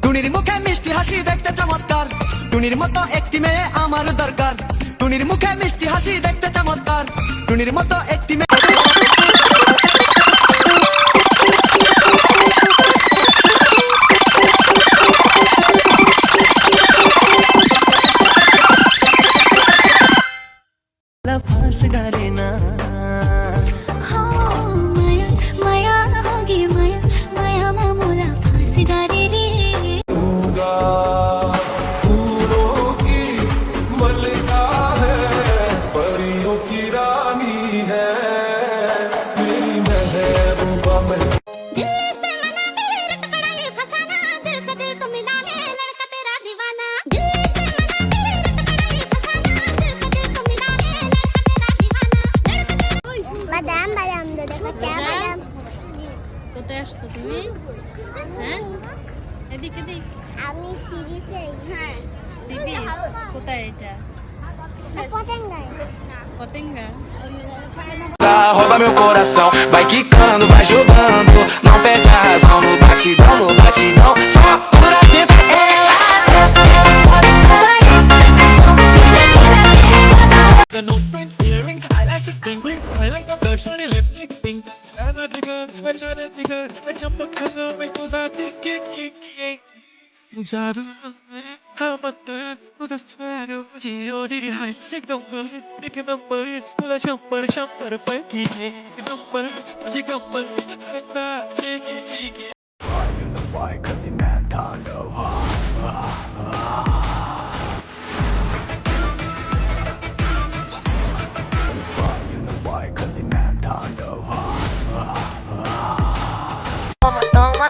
টুনির মুখে মিষ্টি হাসি দেখতে চমৎকার, টুনির মতো একটি মেয়ে আমার দরকার। টুনির মুখে মিষ্টি হাসি দেখতে চমৎকার, টুনির মতো একটি মেয়ে। फांस डाले ना हो माया माया होगी माया माया मामूला फांसी डाले रे फूलों की मलिका है, परियों की रानी है, मेरी महबूबा में। दिल से मना ले रट पड़ा ये फसाना, दिल से दिल को मिला ले लड़का तेरा दीवाना। दिल से मना ले रट पड़ा ये फसाना, दिल से दिल को मिला ले लड़का तेरा दीवाना। बादाम बादाम दो देखो चा बादाम। কোথায় আসছো তুমি? হ্যাঁ এদিকে দেখ। আমি সিরিজে হ্যাঁ সিবি কোথায় এটা? পতেঙ্গায় Patenga. Rouba meu coração, vai quicando, vai jogando, não perde a razão no batidão, no batidão, só por a tentação. The no friend hearing, I like to bling bling, I like the blush on the lip, bling bling. I'm not the girl, I'm not the girl, I jump up cause I make no that kick kick kick. जादू में हम अंदर उधर फैलो जियोरी है एक number पूरा शंपर पर की है नंबर ऐसा Why? 'Cause the man don't know. Why? 'Cause the man don't know. Toma, toma,